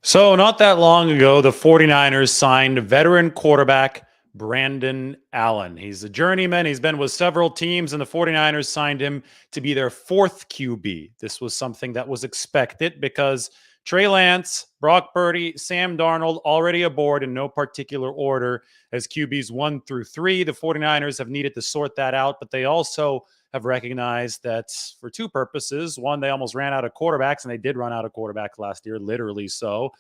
So, not that long ago, the 49ers signed veteran quarterback Brandon Allen. He's a journeyman. He's been with several teams, and the 49ers signed him to be their fourth QB. This was something that was expected because Trey Lance, Brock Purdy, Sam Darnold already aboard in no particular order as QBs 1 through 3. The 49ers have needed to sort that out, but they also have recognized that for two purposes. One, they almost ran out of quarterbacks, and they did run out of quarterbacks last year, literally so.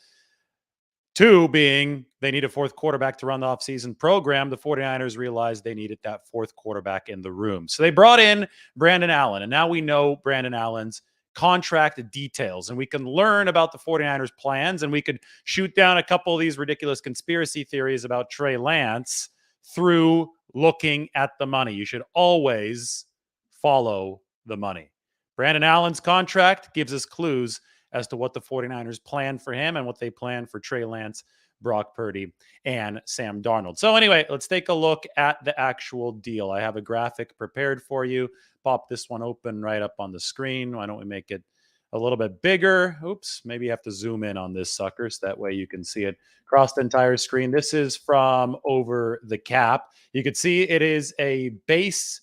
Two being they need a fourth quarterback to run the offseason program. The 49ers realized they needed that fourth quarterback in the room. So they brought in Brandon Allen, and now we know Brandon Allen's contract details, and we can learn about the 49ers plans, and we could shoot down a couple of these ridiculous conspiracy theories about Trey Lance through looking at the money. You should always follow the money. Brandon Allen's contract gives us clues as to what the 49ers plan for him and what they plan for Trey Lance, Brock Purdy, and Sam Darnold. So anyway, let's take a look at the actual deal. I have a graphic prepared for you. Pop this one open right up on the screen. Why don't we make it a little bit bigger? Oops, maybe you have to zoom in on this sucker so that way you can see it across the entire screen. This is from Over the Cap. You can see it is a base.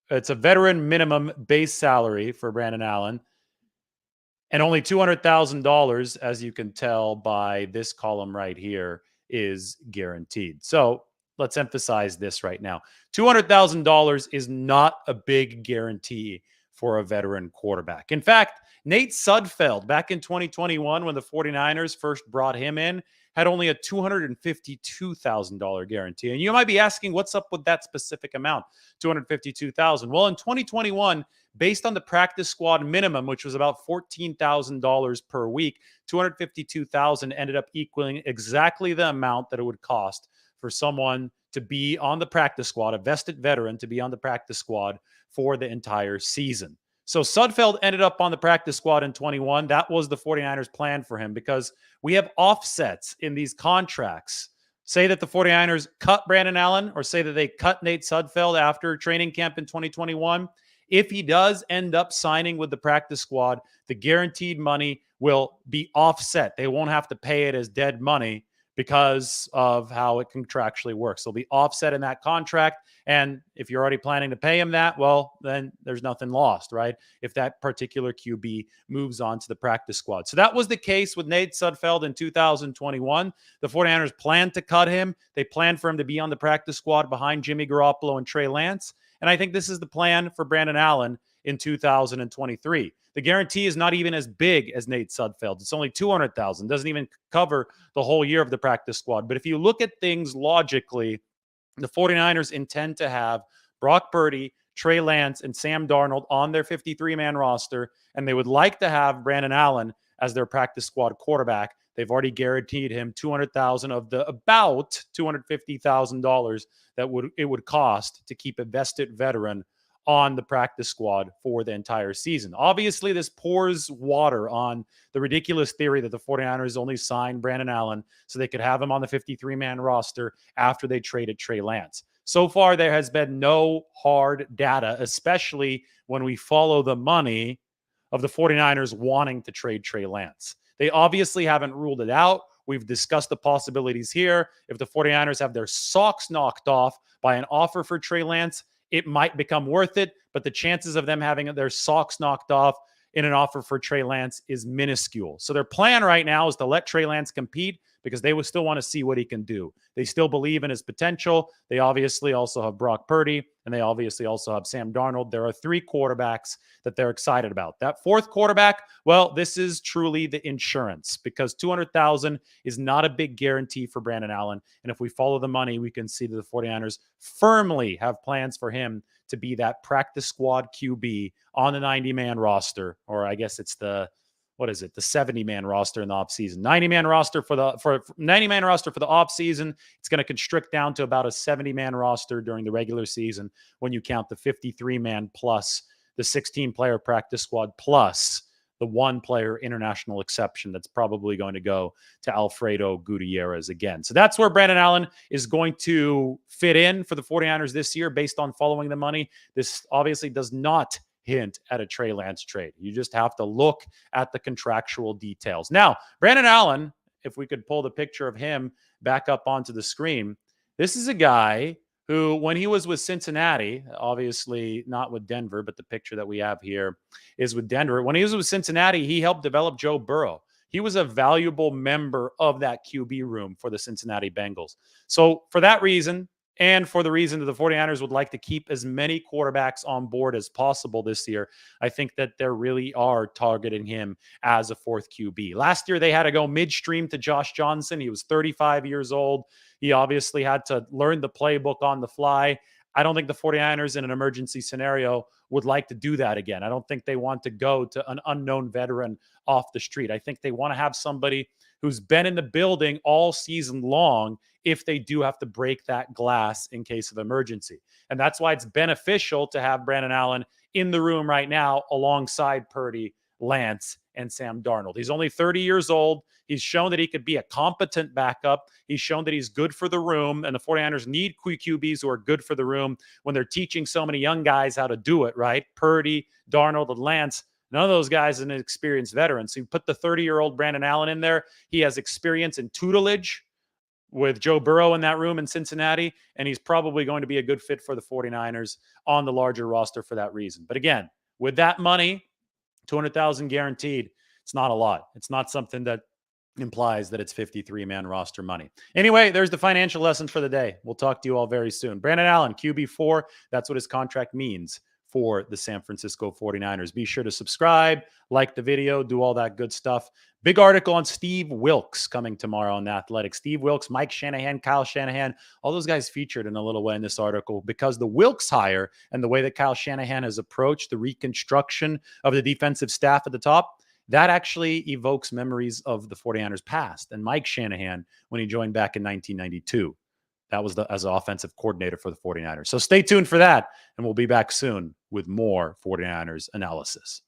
It's a veteran minimum base salary for Brandon Allen. And only $200,000, as you can tell by this column right here, is guaranteed. So let's emphasize this right now. $200,000 is not a big guarantee for a veteran quarterback. In fact, Nate Sudfeld, back in 2021, when the 49ers first brought him in, had only a $252,000 guarantee. And you might be asking, what's up with that specific amount, $252,000? Well, in 2021, based on the practice squad minimum, which was about $14,000 per week, $252,000 ended up equaling exactly the amount that it would cost for someone to be on the practice squad, a vested veteran to be on the practice squad for the entire season. So Sudfeld ended up on the practice squad in 21. That was the 49ers plan for him because we have offsets in these contracts. Say that the 49ers cut Brandon Allen or say that they cut Nate Sudfeld after training camp in 2021. If he does end up signing with the practice squad, the guaranteed money will be offset. They won't have to pay it as dead money because of how it contractually works. They'll be offset in that contract. And if you're already planning to pay him that, well, then there's nothing lost, right? If that particular QB moves on to the practice squad. So that was the case with Nate Sudfeld in 2021. The 49ers planned to cut him. They planned for him to be on the practice squad behind Jimmy Garoppolo and Trey Lance. And I think this is the plan for Brandon Allen in 2023. The guarantee is not even as big as Nate Sudfeld. It's only $200,000. Doesn't even cover the whole year of the practice squad. But if you look at things logically, the 49ers intend to have Brock Purdy, Trey Lance, and Sam Darnold on their 53-man roster, and they would like to have Brandon Allen as their practice squad quarterback. They've already guaranteed him $200,000 of the about $250,000 that it would cost to keep a vested veteran on the practice squad for the entire season. Obviously, this pours water on the ridiculous theory that the 49ers only signed Brandon Allen so they could have him on the 53-man roster after they traded Trey Lance. So far, there has been no hard data, especially when we follow the money of the 49ers wanting to trade Trey Lance. They obviously haven't ruled it out. We've discussed the possibilities here. If the 49ers have their socks knocked off by an offer for Trey Lance, it might become worth it, but the chances of them having their socks knocked off in an offer for Trey Lance is minuscule. So their plan right now is to let Trey Lance compete because they would still want to see what he can do. They still believe in his potential. They obviously also have Brock Purdy, and they obviously also have Sam Darnold. There are three quarterbacks that they're excited about. That fourth quarterback, well, this is truly the insurance because $200,000 is not a big guarantee for Brandon Allen. And if we follow the money, we can see that the 49ers firmly have plans for him to be that practice squad QB on the 90-man roster, or I guess it's the 70-man roster in the offseason. 90-man roster for the 90-man roster for the offseason. It's going to constrict down to about a 70-man roster during the regular season when you count the 53-man plus the 16-player practice squad plus the one-player international exception that's probably going to go to Alfredo Gutierrez again. So that's where Brandon Allen is going to fit in for the 49ers this year based on following the money. This obviously does not hint at a Trey Lance trade. You just have to look at the contractual details. Now, Brandon Allen, if we could pull the picture of him back up onto the screen, this is a guy who, when he was with Cincinnati, obviously not with Denver, but the picture that we have here is with Denver. When he was with Cincinnati, he helped develop Joe Burrow. He was a valuable member of that QB room for the Cincinnati Bengals. So for that reason, and for the reason that the 49ers would like to keep as many quarterbacks on board as possible this year, I think that they really are targeting him as a fourth QB. Last year, they had to go midstream to Josh Johnson. He was 35 years old. He obviously had to learn the playbook on the fly. I don't think the 49ers in an emergency scenario would like to do that again. I don't think they want to go to an unknown veteran off the street. I think they want to have somebody who's been in the building all season long if they do have to break that glass in case of emergency. And that's why it's beneficial to have Brandon Allen in the room right now alongside Purdy, Lance, and Sam Darnold. He's only 30 years old. He's shown that he could be a competent backup. He's shown that he's good for the room, and the 49ers need QBs who are good for the room when they're teaching so many young guys how to do it, right? Purdy, Darnold, and Lance. None of those guys are an experienced veteran. So you put the 30-year-old Brandon Allen in there. He has experience in tutelage with Joe Burrow in that room in Cincinnati, and he's probably going to be a good fit for the 49ers on the larger roster for that reason. But again, with that money, $200,000 guaranteed, it's not a lot. It's not something that implies that it's 53-man roster money. Anyway, there's the financial lessons for the day. We'll talk to you all very soon. Brandon Allen, QB4, that's what his contract means for the San Francisco 49ers. Be sure to subscribe, like the video, do all that good stuff. Big article on Steve Wilks coming tomorrow on The Athletic. Steve Wilks, Mike Shanahan, Kyle Shanahan, all those guys featured in a little way in this article because the Wilks hire and the way that Kyle Shanahan has approached the reconstruction of the defensive staff at the top, that actually evokes memories of the 49ers past and Mike Shanahan when he joined back in 1992. That was as an offensive coordinator for the 49ers. So stay tuned for that, and we'll be back soon with more 49ers analysis.